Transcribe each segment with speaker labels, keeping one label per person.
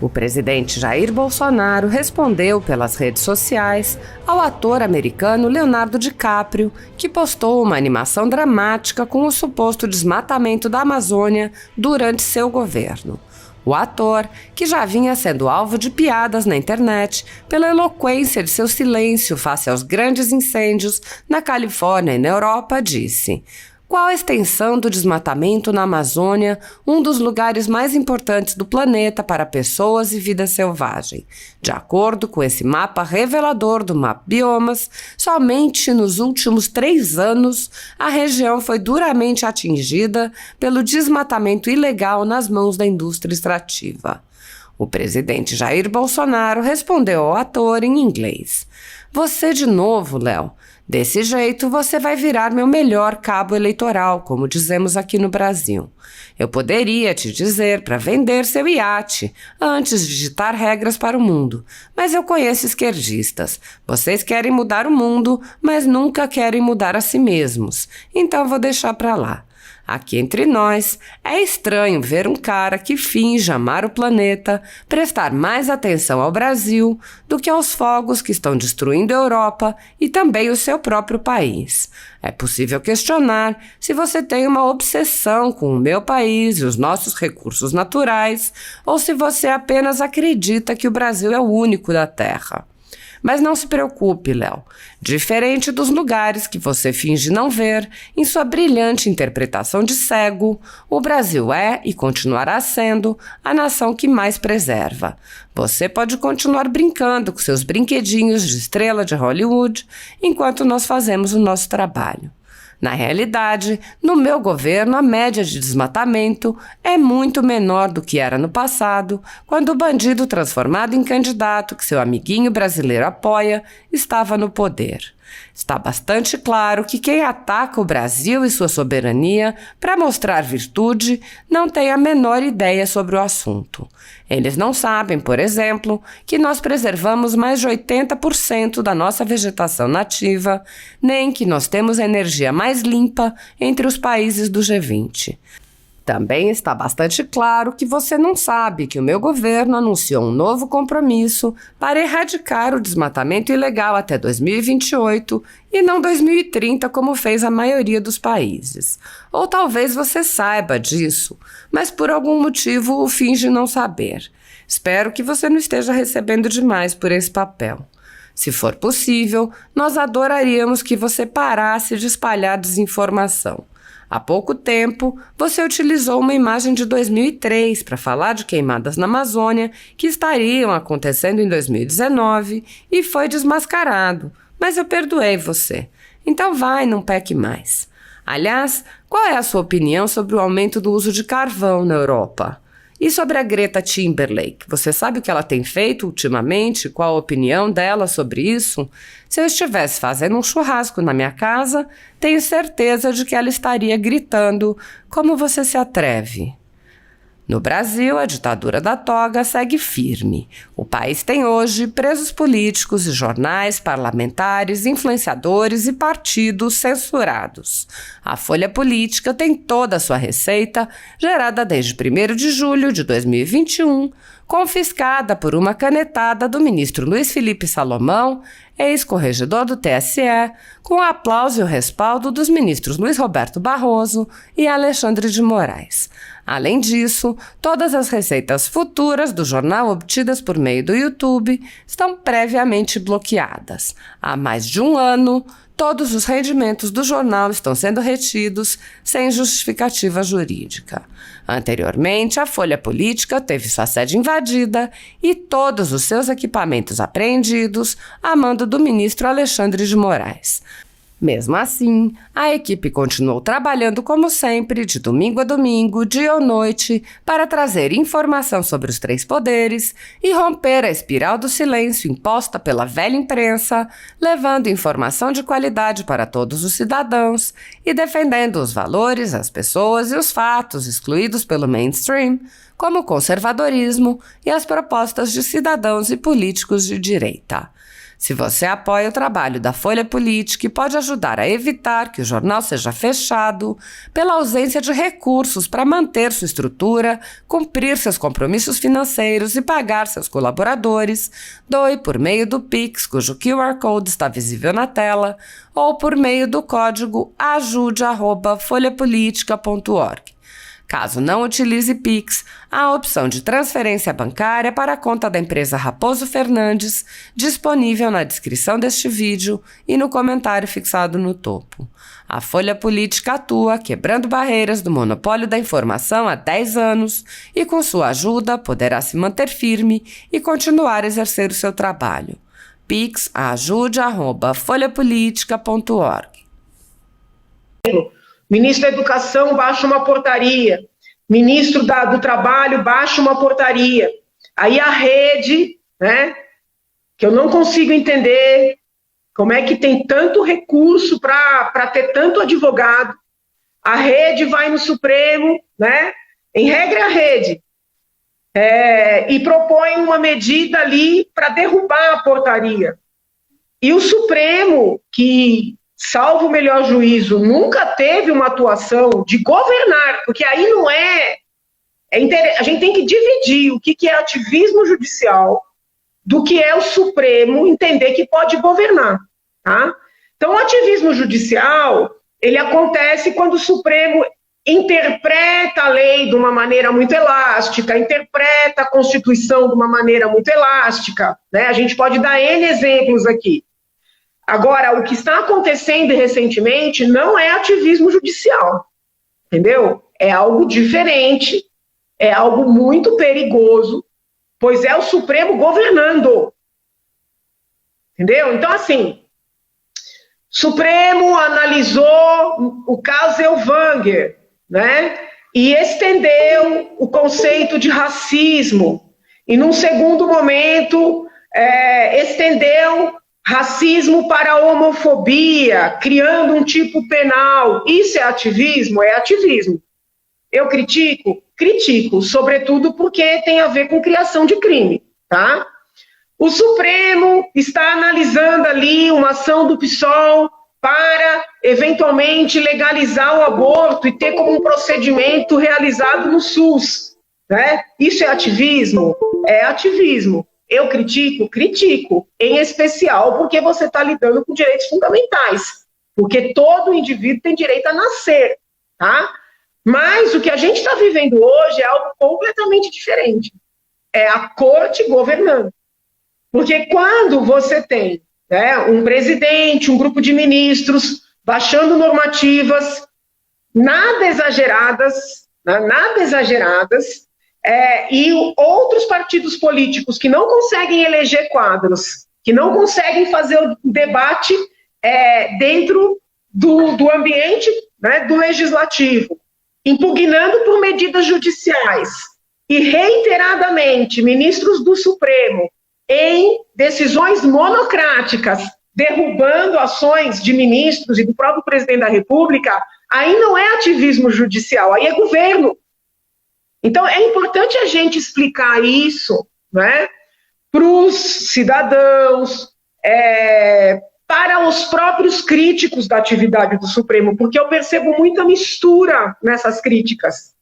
Speaker 1: O presidente Jair Bolsonaro respondeu pelas redes sociais ao ator americano Leonardo DiCaprio, que postou uma animação dramática com o suposto desmatamento da Amazônia durante seu governo. O ator, que já vinha sendo alvo de piadas na internet pela eloquência de seu silêncio face aos grandes incêndios na Califórnia e na Europa, disse: "Qual a extensão do desmatamento na Amazônia, um dos lugares mais importantes do planeta para pessoas e vida selvagem? De acordo com esse mapa revelador do Map Biomas, somente nos últimos 3 anos a região foi duramente atingida pelo desmatamento ilegal nas mãos da indústria extrativa." O presidente Jair Bolsonaro respondeu ao ator em inglês: "Você de novo, Léo. Desse jeito, você vai virar meu melhor cabo eleitoral, como dizemos aqui no Brasil. Eu poderia te dizer para vender seu iate antes de ditar regras para o mundo, mas eu conheço esquerdistas. Vocês querem mudar o mundo, mas nunca querem mudar a si mesmos. Então vou deixar para lá. Aqui entre nós, é estranho ver um cara que finge amar o planeta prestar mais atenção ao Brasil do que aos fogos que estão destruindo a Europa e também o seu próprio país. É possível questionar se você tem uma obsessão com o meu país e os nossos recursos naturais, ou se você apenas acredita que o Brasil é o único da Terra. Mas não se preocupe, Léo. Diferente dos lugares que você finge não ver, em sua brilhante interpretação de cego, o Brasil é e continuará sendo a nação que mais preserva. Você pode continuar brincando com seus brinquedinhos de estrela de Hollywood enquanto nós fazemos o nosso trabalho. Na realidade, no meu governo, a média de desmatamento é muito menor do que era no passado, quando o bandido transformado em candidato que seu amiguinho brasileiro apoia estava no poder. Está bastante claro que quem ataca o Brasil e sua soberania para mostrar virtude não tem a menor ideia sobre o assunto. Eles não sabem, por exemplo, que nós preservamos mais de 80% da nossa vegetação nativa, nem que nós temos a energia mais limpa entre os países do G20. Também está bastante claro que você não sabe que o meu governo anunciou um novo compromisso para erradicar o desmatamento ilegal até 2028 e não 2030, como fez a maioria dos países. Ou talvez você saiba disso, mas por algum motivo o finge não saber. Espero que você não esteja recebendo demais por esse papel. Se for possível, nós adoraríamos que você parasse de espalhar desinformação. Há pouco tempo, você utilizou uma imagem de 2003 para falar de queimadas na Amazônia que estariam acontecendo em 2019 e foi desmascarado, mas eu perdoei você. Então vai, não peque mais. Aliás, qual é a sua opinião sobre o aumento do uso de carvão na Europa? E sobre a Greta Thunberg, você sabe o que ela tem feito ultimamente? Qual a opinião dela sobre isso? Se eu estivesse fazendo um churrasco na minha casa, tenho certeza de que ela estaria gritando: "Como você se atreve?" No Brasil, a ditadura da toga segue firme. O país tem hoje presos políticos e jornais, parlamentares, influenciadores e partidos censurados. A Folha Política tem toda a sua receita, gerada desde 1º de julho de 2021, confiscada por uma canetada do ministro Luiz Felipe Salomão, ex-corregedor do TSE, com o aplauso e o respaldo dos ministros Luiz Roberto Barroso e Alexandre de Moraes. Além disso, todas as receitas futuras do jornal obtidas por meio do YouTube estão previamente bloqueadas. Há mais de um ano, todos os rendimentos do jornal estão sendo retidos sem justificativa jurídica. Anteriormente, a Folha Política teve sua sede invadida e todos os seus equipamentos apreendidos a mando do ministro Alexandre de Moraes. Mesmo assim, a equipe continuou trabalhando como sempre, de domingo a domingo, dia ou noite, para trazer informação sobre os 3 poderes e romper a espiral do silêncio imposta pela velha imprensa, levando informação de qualidade para todos os cidadãos e defendendo os valores, as pessoas e os fatos excluídos pelo mainstream, como o conservadorismo e as propostas de cidadãos e políticos de direita. Se você apoia o trabalho da Folha Política e pode ajudar a evitar que o jornal seja fechado pela ausência de recursos para manter sua estrutura, cumprir seus compromissos financeiros e pagar seus colaboradores, doe por meio do Pix, cujo QR Code está visível na tela, ou por meio do código ajude@folhapolitica.org. Caso não utilize Pix, há a opção de transferência bancária para a conta da empresa Raposo Fernandes, disponível na descrição deste vídeo e no comentário fixado no topo. A Folha Política atua quebrando barreiras do monopólio da informação há 10 anos e, com sua ajuda, poderá se manter firme e continuar a exercer o seu trabalho. Pix ajude@folhapolitica.org.
Speaker 2: Ministro da Educação baixa uma portaria, ministro do Trabalho baixa uma portaria. Aí a rede, né, que eu não consigo entender como é que tem tanto recurso para ter tanto advogado, a rede vai no Supremo, né, em regra a rede, e propõe uma medida ali para derrubar a portaria. E o Supremo, que, salvo o melhor juízo, nunca teve uma atuação de governar, porque aí não a gente tem que dividir o que é ativismo judicial do que é o Supremo entender que pode governar, tá? Então, o ativismo judicial, ele acontece quando o Supremo interpreta a lei de uma maneira muito elástica, interpreta a Constituição de uma maneira muito elástica, né? A gente pode dar N exemplos aqui. Agora, o que está acontecendo recentemente não é ativismo judicial, entendeu? É algo diferente, é algo muito perigoso, pois é o Supremo governando, entendeu? Então, assim, Supremo analisou o caso Elvanger, né? E estendeu o conceito de racismo, e num segundo momento estendeu racismo para a homofobia, criando um tipo penal. Isso é ativismo? É ativismo. Eu critico? Critico, sobretudo porque tem a ver com criação de crime, tá? O Supremo está analisando ali uma ação do PSOL para, eventualmente, legalizar o aborto e ter como um procedimento realizado no SUS, né? Isso é ativismo? É ativismo. Eu critico? Critico, em especial porque você está lidando com direitos fundamentais, porque todo indivíduo tem direito a nascer, tá? Mas o que a gente está vivendo hoje é algo completamente diferente. É a corte governando. Porque quando você tem, né, um presidente, um grupo de ministros, baixando normativas, nada exageradas, e outros partidos políticos que não conseguem eleger quadros, que não conseguem fazer o debate dentro do ambiente, né, do legislativo, impugnando por medidas judiciais, e reiteradamente ministros do Supremo, em decisões monocráticas, derrubando ações de ministros e do próprio presidente da República, aí não é ativismo judicial, aí é governo. Então, é importante a gente explicar isso, né, para os cidadãos, para os próprios críticos da atividade do Supremo, porque eu percebo muita mistura nessas críticas,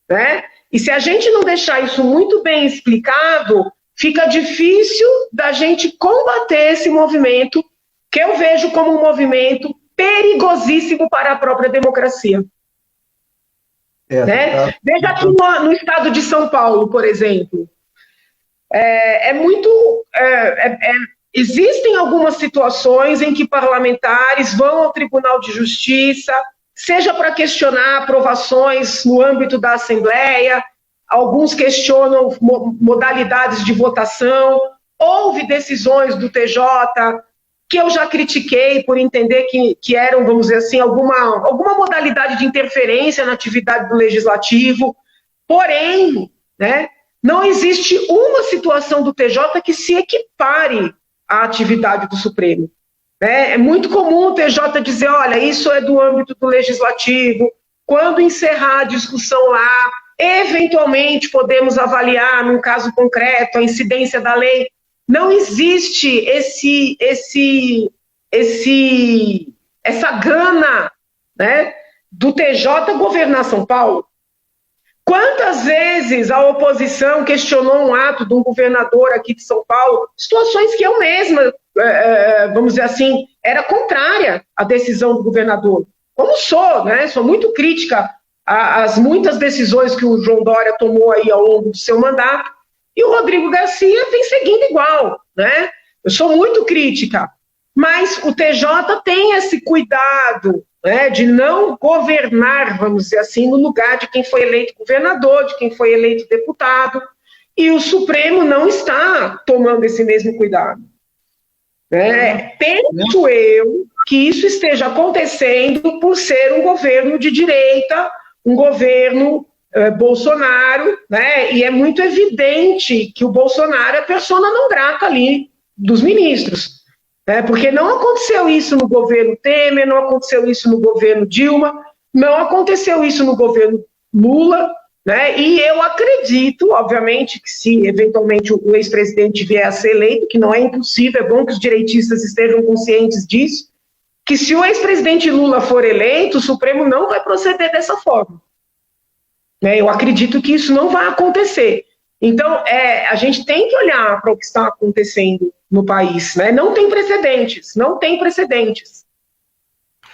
Speaker 2: né? E se a gente não deixar isso muito bem explicado, fica difícil da gente combater esse movimento, que eu vejo como um movimento perigosíssimo para a própria democracia. Né? Veja aqui no estado de São Paulo, por exemplo, existem algumas situações em que parlamentares vão ao Tribunal de Justiça, seja para questionar aprovações no âmbito da Assembleia, alguns questionam modalidades de votação, houve decisões do TJ que eu já critiquei por entender que eram, vamos dizer assim, alguma modalidade de interferência na atividade do Legislativo, porém, né, não existe uma situação do TJ que se equipare à atividade do Supremo. É muito comum o TJ dizer, olha, isso é do âmbito do Legislativo, quando encerrar a discussão lá, eventualmente podemos avaliar, num caso concreto, a incidência da lei. Não existe essa gana, né, do TJ governar São Paulo. Quantas vezes a oposição questionou um ato de um governador aqui de São Paulo, situações que eu mesma, vamos dizer assim, era contrária à decisão do governador. Como sou, né? Sou muito crítica às muitas decisões que o João Dória tomou aí ao longo do seu mandato, e o Rodrigo Garcia vem seguindo igual, né? Eu sou muito crítica, mas o TJ tem esse cuidado, né, de não governar, vamos dizer assim, no lugar de quem foi eleito governador, de quem foi eleito deputado, e o Supremo não está tomando esse mesmo cuidado. Penso eu que isso esteja acontecendo por ser um governo de direita, um governo Bolsonaro, né, e é muito evidente que o Bolsonaro é persona não grata ali dos ministros. Porque não aconteceu isso no governo Temer, não aconteceu isso no governo Dilma, não aconteceu isso no governo Lula, né? E eu acredito, obviamente, que se eventualmente o ex-presidente vier a ser eleito, que não é impossível, é bom que os direitistas estejam conscientes disso, que se o ex-presidente Lula for eleito, o Supremo não vai proceder dessa forma. Eu acredito que isso não vai acontecer. Então, a gente tem que olhar para o que está acontecendo no país, né? Não tem precedentes, não tem precedentes.